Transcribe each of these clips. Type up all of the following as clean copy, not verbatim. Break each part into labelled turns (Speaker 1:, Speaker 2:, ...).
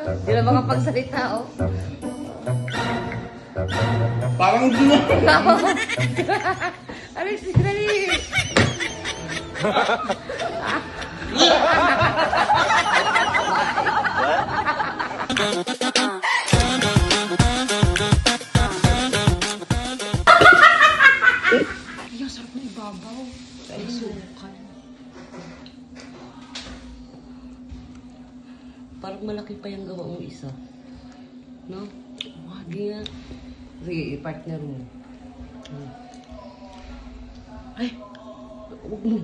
Speaker 1: Hindi na makapagsalita, oh.
Speaker 2: Parang hindi na.
Speaker 1: Alex, dali.
Speaker 3: Ay, ang sarap na ibabaw. Ay, sukan.
Speaker 1: Parang malaki pa yung gawa mong isa. No? Wagi nga. Sige, i-partner mo.
Speaker 3: Ay,
Speaker 1: Huwag mo.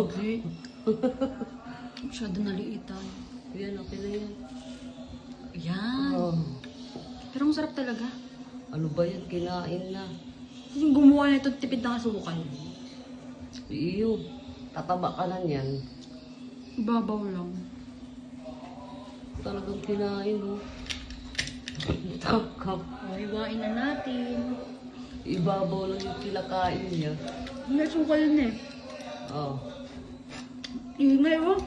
Speaker 3: grabe. Masyado naliitan.
Speaker 1: Yan, okay na yan.
Speaker 3: Ayan.
Speaker 1: Oh,
Speaker 3: Pero ang sarap talaga.
Speaker 1: ano ba yan? Kinain na.
Speaker 3: Yung gumawa na ito, tipid na kasukan.
Speaker 1: Iyo. Tataba ka na yan.
Speaker 3: Ibabaw lang.
Speaker 1: Talagang kinain, oh. Takap.
Speaker 3: Hiwain na natin.
Speaker 1: Ibabaw lang yung kinakain niya.
Speaker 3: May sukal na eh.
Speaker 1: Oh.
Speaker 3: Ingay oh.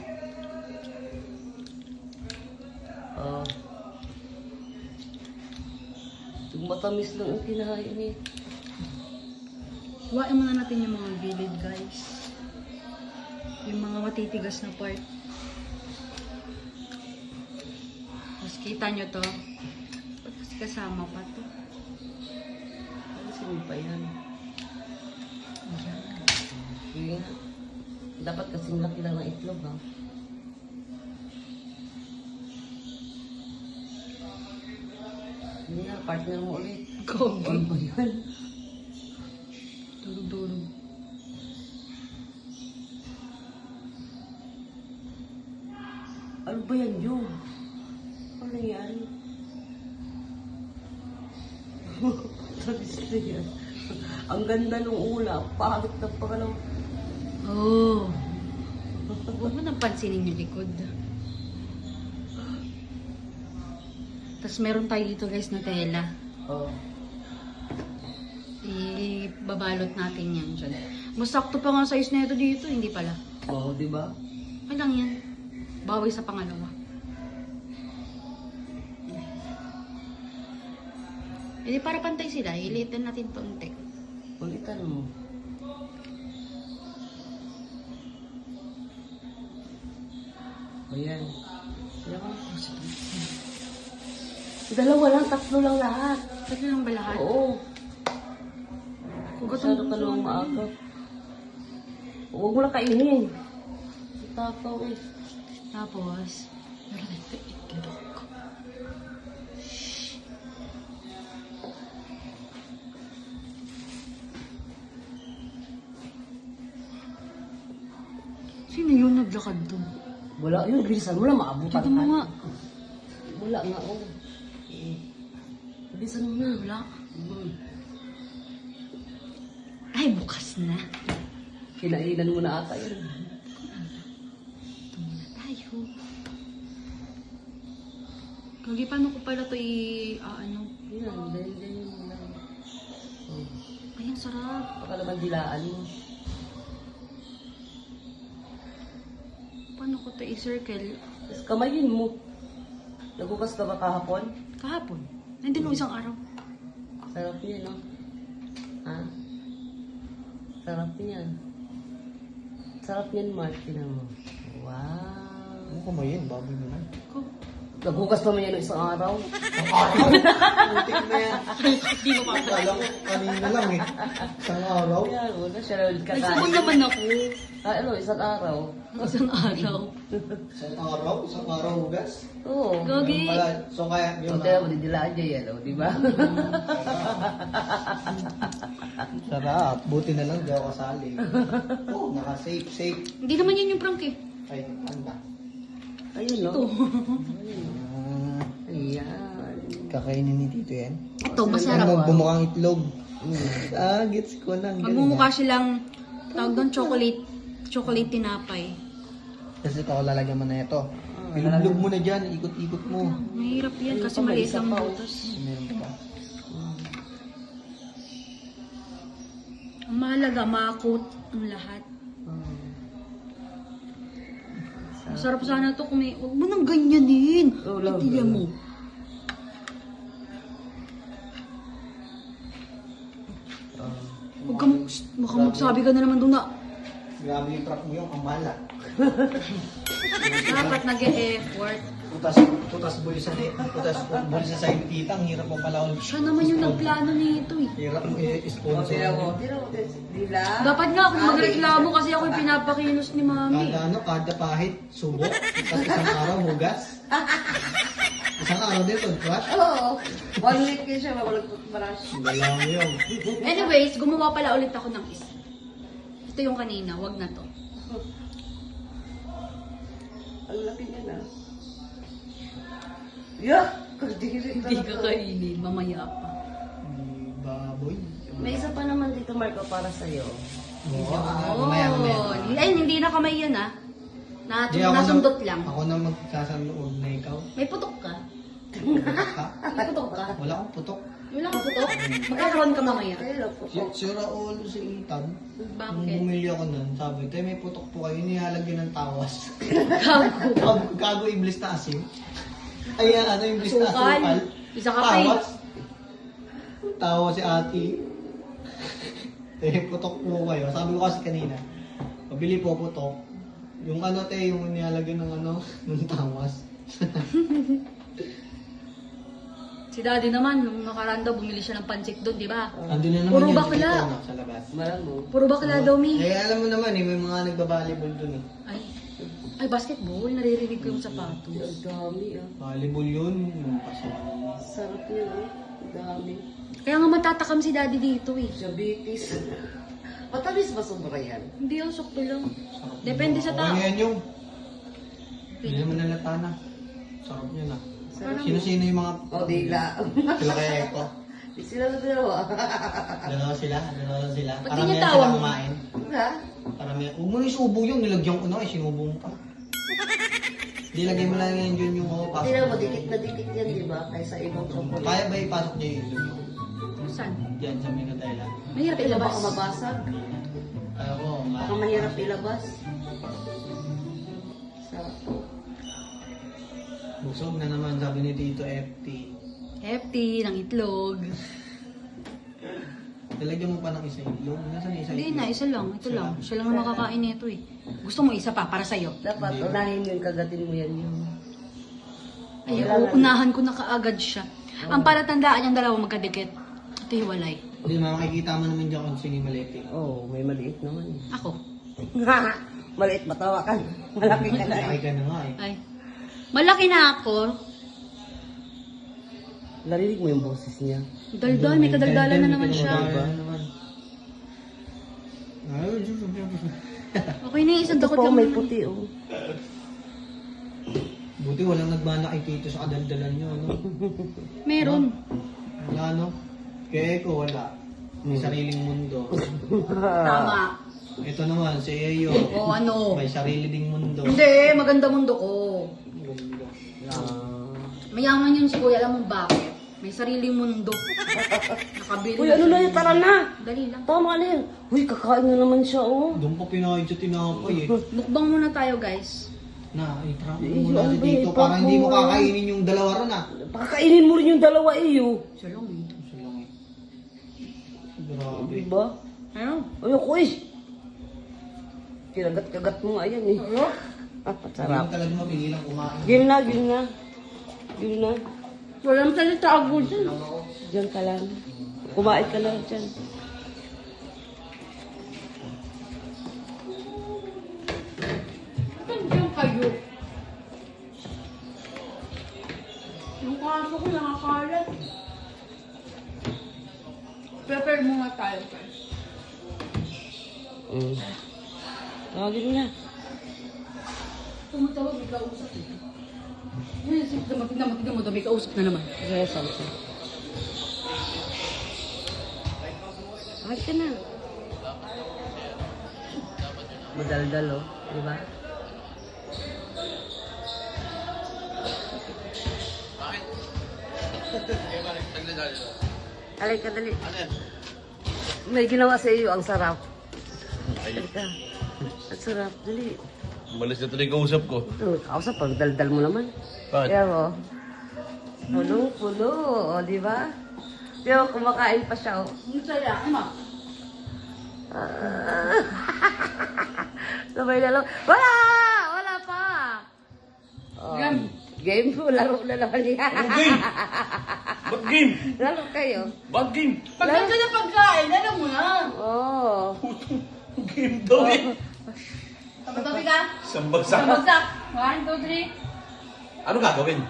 Speaker 1: Oh. Yung matamis lang ang kinain eh.
Speaker 3: Hiwain muna natin yung mga gilid, guys. Yung mga matitigas na part. Tapos kita nyo to. Tapos kasama pa to.
Speaker 1: Ano sino pa yan?
Speaker 3: Ayan.
Speaker 1: Sige nga. Dapat kasing laki lang ng itlog, ha? Hindi nga, partner mo ulit.
Speaker 3: Gogi.
Speaker 1: Ano ba yan?
Speaker 3: Durug-durug.
Speaker 1: Ano ba yan, Joe? Ano yan? Sabi siya. Ang ganda ng ulap. Pangit na pangalaw.
Speaker 3: Oh. Huwag mo nang pansinin yung likod. Tapos meron tayo dito guys na tela.
Speaker 1: Oh.
Speaker 3: Ibabalot natin yan dyan. Masakto pa nga size na ito dito, hindi pala.
Speaker 1: Oh, di ba?
Speaker 3: Okay lang yan. Bawi sa pangalawa. Eh di para pantay sila, ilitan natin konti.
Speaker 1: Ulitan mo. Ayan. Ayan mo. Dalawa lang, tatlo lang lahat.
Speaker 3: Tatlo lang ba lahat?
Speaker 1: Oo.
Speaker 3: Hugot ang
Speaker 1: Masyado ka namang maagap. Huwag mo lang kainin. Takaw eh.
Speaker 3: Tapos, meron ito itlog. Sino yung naglakad doon?
Speaker 1: Wala, yun, bilisan mo lang, maabutan
Speaker 3: Tignan mo nga.
Speaker 1: Wala nga, oh. Bilisan mo na.
Speaker 3: Wala.
Speaker 1: Hmm.
Speaker 3: Ay, bukas na.
Speaker 1: Kinainan mo na ata yun.
Speaker 3: Ito muna tayo. Kagi, paano ko pala ito ano?
Speaker 1: Yan, ganyan mo lang. Oh.
Speaker 3: Ay, ang sarap.
Speaker 1: Baka naman dilaan mo.
Speaker 3: Paano ko ito i-circle?
Speaker 1: Tapos kamayin mo. Nagugas ka ba kahapon?
Speaker 3: Kahapon. Nandun nung isang araw.
Speaker 1: Sarap niya, no? Ha? Sarap niya. Sarap niyan, Mark. Tingnan mo. Wow.
Speaker 2: Ano ko mayin? Baboy mo na.
Speaker 3: Ko.
Speaker 1: Nagugas pa man yan ng isang araw.
Speaker 2: Putik na yan.
Speaker 3: Hindi mo pa.
Speaker 2: Kala ko kanina lang eh. Isang araw.
Speaker 1: Kaya, wala siya kakain.
Speaker 3: Nagsabon naman ako.
Speaker 1: Ah, ano, isang araw.
Speaker 3: Isang araw.
Speaker 2: Isang araw? Isang araw hugas?
Speaker 1: Oo.
Speaker 3: Gogi.
Speaker 2: Pala, so kaya
Speaker 1: So,
Speaker 2: yun
Speaker 1: kaya mo, didilaan niya yan, oh, di ba?
Speaker 2: Sarap. Buti na lang di ako kasali. Oh, naka-safe, safe.
Speaker 3: Hindi naman yun yung prank eh.
Speaker 2: Ay, ano ba?
Speaker 1: Ayun, no?
Speaker 3: Ito.
Speaker 1: Ayan.
Speaker 2: Kakainin ni Tito yan?
Speaker 3: Ito, masarap.
Speaker 2: Ano, bumukhang itlog. Gets ko na. ang galing,
Speaker 3: Magmumukha silang tawag doon chocolate tinapay.
Speaker 2: Kasi ito, lalagyan mo na ito. Ilulog mo na dyan, ikot-ikot mo.
Speaker 3: Mahirap yan kasi maliit lang butas.
Speaker 2: Meron pa.
Speaker 3: Ang mahalaga, ma-coat ang lahat. Masarap sana to kung may... Huwag mo nang ganyanin.
Speaker 1: Oo lang,
Speaker 3: Itiyan mo. Huwag ka baka magsabi ka na naman doon na.
Speaker 2: Grabe yung truck mo yung amala.
Speaker 3: Dapat nag-e-effort.
Speaker 2: Putas bulsa sa iyo, tita. Ang hirap mo pala.
Speaker 3: Siya naman yung nagplano nito eh.
Speaker 2: Hirap mo i-sponsor.
Speaker 1: Tira mo, Dila.
Speaker 3: Dapat nga ako magreklamo kasi ako yung pinapakilos ni mami.
Speaker 2: Kada pahit, subok. Tapos isang araw, hugas. Isang araw din, toothbrush.
Speaker 1: Oo. 1 week yun siya, walang toothbrush.
Speaker 2: Dalawa mo yun.
Speaker 3: Anyways, gumawa pala ulit ako ng isa. Ito yung kanina, wag na to.
Speaker 1: Ang laki niya na. Yeah! Kadiri
Speaker 3: Hindi ka kainin, mamaya pa.
Speaker 2: Baboy.
Speaker 1: May isa pa naman dito, Marco, para sa'yo.
Speaker 2: Oo, mamaya.
Speaker 3: Ay, hindi na kamay yun ah.
Speaker 2: Di, ako
Speaker 3: Nasundot
Speaker 2: na-
Speaker 3: lang.
Speaker 2: Ako na magsasaluod na ikaw.
Speaker 3: May putok ka?
Speaker 2: Putok ka?
Speaker 3: May putok ka?
Speaker 2: Wala akong putok.
Speaker 3: Wala ka putok? Magkakaroon ka mamaya.
Speaker 1: Hello po.
Speaker 2: Sira ulo si Ethan. Nung
Speaker 3: Bakit?
Speaker 2: bumili ako nun, sabi, tayo may putok po kayo, nilalagyan ng tawas.
Speaker 3: Gago.
Speaker 2: Gago iblis na asin. Ay, ano yung iblis na
Speaker 3: Sukal.
Speaker 2: asukal?
Speaker 3: Isa ka pa eh.
Speaker 2: Tawas. Tawa si ate. Putok po kayo. Sabi ko kasi kanina, pabili po putok. Yung ano yung nilalagyan ng ng tawas.
Speaker 3: Si daddy naman, nung nakaraan daw, bumili siya ng pancit doon, di ba?
Speaker 2: Andun na naman
Speaker 3: Puro
Speaker 2: yung
Speaker 3: bakla.
Speaker 2: dito, sa labas.
Speaker 1: Maramo.
Speaker 3: Puro bakla daw, mi.
Speaker 2: Eh, alam mo naman may mga nagbabalibol dun eh.
Speaker 3: Ay, basketball. Naririnig ko yung sapatos.
Speaker 1: Ang dami ah.
Speaker 2: Volleyball yun. Yung pasok.
Speaker 1: Sarap yun ah. Ang dami.
Speaker 3: Kaya nga matatakam si daddy dito eh.
Speaker 1: Diabetes. Matamis ba sobra yan?
Speaker 3: Hindi yung sakto lang. Depende sa tao.
Speaker 2: Okay, yan yung. Hindi naman nalata na. Sarap yun ah.
Speaker 1: Sarap.
Speaker 2: Sino-sino yung mga...
Speaker 1: O, Dila.
Speaker 2: Sila kaya Eko.
Speaker 1: Di sila na dalawa.
Speaker 2: Dalawa sila.
Speaker 3: Ba't
Speaker 2: Para
Speaker 3: di niya
Speaker 2: meron
Speaker 3: tawag
Speaker 2: sila
Speaker 3: mo?
Speaker 2: kumain.
Speaker 1: Ha?
Speaker 2: Para may... Huwag mo na isubo yung nilagyan ko na sinubo mo pa. Di lagay mo lang yun yung pasok.
Speaker 1: Tingnan mo, dikit na dikit yan, di ba? Kaysa ibang chocolate.
Speaker 2: Kaya ba ipasok niya yung ilog?
Speaker 3: Saan?
Speaker 2: Diyan sa Minadela.
Speaker 3: Mahirap
Speaker 1: Ito
Speaker 3: ilabas.
Speaker 1: baka mabasag.
Speaker 2: Kaya ko,
Speaker 1: Baka mahirap ilabas. Sarap po.
Speaker 2: busog na naman sabi ni Tito FT.
Speaker 3: Hefty, ng itlog.
Speaker 2: Nilagyan mo pa ng isa itlog. Nasaan yung isa
Speaker 3: Hindi
Speaker 2: itlog?
Speaker 3: na, isa lang. Ito lang. Siya lang na makakain nito eh. Gusto mo isa pa, para sa'yo.
Speaker 1: Dapat, unahin mo yung kagatin mo yan yung...
Speaker 3: Ay,
Speaker 1: Wala na.
Speaker 3: unahan ko na kaagad siya. Ang palatandaan yung dalawa magkadikit. Ito hiwalay.
Speaker 2: Hindi, makikita mo naman dyan kung sino yung maliit eh.
Speaker 1: Oo, may maliit naman.
Speaker 3: Ako.
Speaker 1: Maliit, matawa ka. Malaki ka na.
Speaker 2: Malaki ka na nga eh.
Speaker 3: Ay. Malaki na ako.
Speaker 1: Narinig mo yung boses niya.
Speaker 3: Daldal, may kadaldalan na naman siya.
Speaker 2: Kadaldalan na naman. Ay,
Speaker 3: Okay na, isang
Speaker 1: Ito
Speaker 3: dakot
Speaker 1: po,
Speaker 3: lang
Speaker 1: may
Speaker 3: naman.
Speaker 1: puti oh.
Speaker 2: buti walang nagmana kay Tito sa kadaldalan nyo, ano?
Speaker 3: Meron.
Speaker 2: Wala, ano? Kaya ko, wala. May sariling mundo.
Speaker 3: Tama.
Speaker 2: Ito naman, si Eyo.
Speaker 3: O ano?
Speaker 2: May sarili ding mundo.
Speaker 3: Hindi, maganda mundo ko.
Speaker 2: Mundo.
Speaker 3: Mayaman yun si Kuya, alam mo bakit? May sariling mundo. Nakabili.
Speaker 1: Uy, ano na yun? Tara na!
Speaker 3: Dali lang.
Speaker 1: Tama na yun. Uy, kakain na naman siya oh.
Speaker 2: Doon pa pinakain sa tinapay eh.
Speaker 3: Mukbang muna tayo, guys.
Speaker 2: Na, i-trap
Speaker 1: Eh,
Speaker 2: mo muna
Speaker 1: ano
Speaker 2: si
Speaker 1: ba,
Speaker 2: Tito
Speaker 1: ipa
Speaker 2: para hindi mo
Speaker 1: ko.
Speaker 2: kakainin yung dalawa ron ah.
Speaker 1: Pakakainin mo rin yung dalawa iyo.
Speaker 3: Siya lang eh.
Speaker 2: Gusto lang eh. Grabe.
Speaker 1: Diba?
Speaker 3: Ano?
Speaker 1: Ayoko eh. Kinagat-kagat mo nga yan eh.
Speaker 2: Hindi
Speaker 1: Sarap.
Speaker 2: mo talaga mapigilang kumain.
Speaker 1: Game na, game na. Game na.
Speaker 3: Walang salita ako dyan.
Speaker 1: Diyan ka lang. Kumain ka lang dyan.
Speaker 3: Nandiyan kayo. Yung kaso ko nakakalat. Prepare muna tayo, guys.
Speaker 1: Tawagin mo na.
Speaker 3: Tumatawag, may kausap eh. Tignan mo, may kausap na naman.
Speaker 1: Kaya salsa. Kahit ka na. Madaldal oh. Diba? Alay ka, dali. May ginawa sa iyo, ang sarap. Halika. Ang sarap, dali.
Speaker 4: Umalis na tuloy kausap ko.
Speaker 1: Kausap, pag daldal mo naman.
Speaker 4: Bakit?
Speaker 1: Kaya mo. Pulo. O, di ba? Pero kumakain pa siya, oh.
Speaker 3: Ang saya, ama.
Speaker 1: Sabay na lang. Wala! Wala pa! Oh, game mo, laro na naman niya.
Speaker 4: Anong game? Ba't game?
Speaker 1: Laro kayo.
Speaker 4: Ba't game?
Speaker 3: Pagkanta na pagkain, alam mo na.
Speaker 1: Oh.
Speaker 4: Game daw eh.
Speaker 3: Tabi ka.
Speaker 4: Isang bagsak.
Speaker 3: Bagsak. 1, 2, 3.
Speaker 4: Ano gagawin?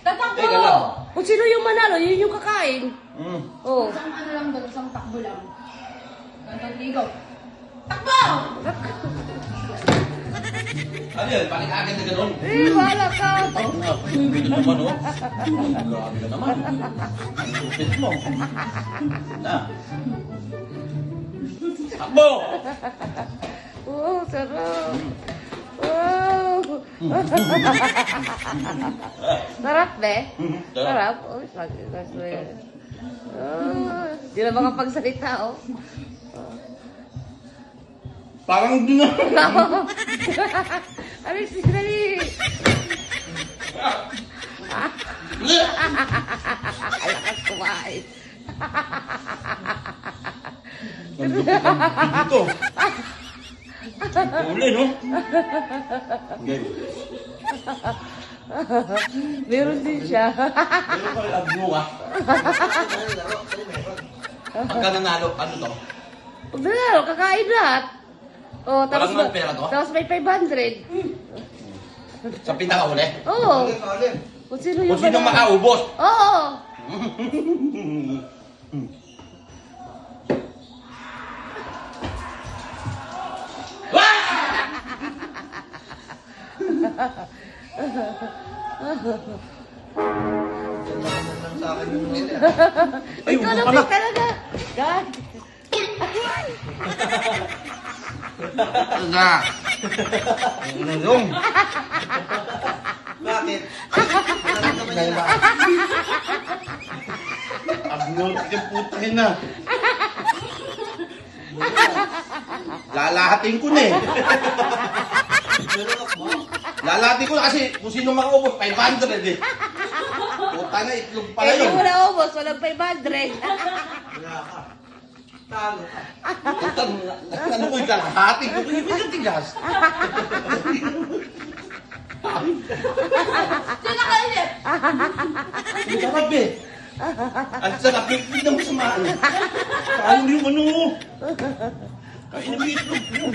Speaker 3: Tatakbo!
Speaker 4: Teka lang.
Speaker 1: Kung sino yung manalo, yun yung kakain.
Speaker 4: Hmm.
Speaker 1: Oh.
Speaker 3: Isang ano lang doon, isang takbo lang. 1, 2, 3, go. Takbo!
Speaker 4: Ano yan? Balik agad na gano'n?
Speaker 1: Eh, wala ka.
Speaker 4: Oo nga. Pwede naman oh. Grabe ka naman. Ang lupit mo. Na. Takbo!
Speaker 1: Oh, sarap. Wow. Sarap, be. Sarap. Oh, sagas mo yan. Oh, di na makapagsalita, oh.
Speaker 4: Parang doon na.
Speaker 1: Alexis, dali. Lakas kumain.
Speaker 4: Ang lupit ang dito. Uli, no? Okay.
Speaker 1: Meron din siya.
Speaker 4: Pero pala lagmo ka. Pagka nanalo, ano to?
Speaker 1: Pag nanalo, kakain lahat. Oh, tapos,
Speaker 4: Walang pera to?
Speaker 1: tapos may 500.
Speaker 4: Sa pinaka-uli?
Speaker 1: Oo.
Speaker 2: Ulit.
Speaker 1: Kung sino yung
Speaker 4: Kung sino
Speaker 1: manalo.
Speaker 4: makaubos?
Speaker 1: Oo.
Speaker 2: Sa akin yung nila.
Speaker 4: Ay,
Speaker 1: Ikaw
Speaker 4: ubo
Speaker 1: na
Speaker 4: ka na.
Speaker 1: talaga. God.
Speaker 4: Nga. Ano yung?
Speaker 2: Bakit? Bakit naman nila?
Speaker 4: Abnormal ka putangin na. Lalahatin ko na eh. Lalahatin ko na kasi kung sino makaubos, 500 eh. Puta na, itlog pala
Speaker 1: Eh, di
Speaker 4: yun.
Speaker 1: mo na ubos. Walang 500.
Speaker 2: Wala ka. Talo ka.
Speaker 4: Putang, ano ko yung kalahatin ko, hindi ka tigas.
Speaker 3: Sino kainip?
Speaker 4: Ang sarap eh. Ang sarap, hindi mo sumaan. Kain yung ano. Kain mo yung itlog.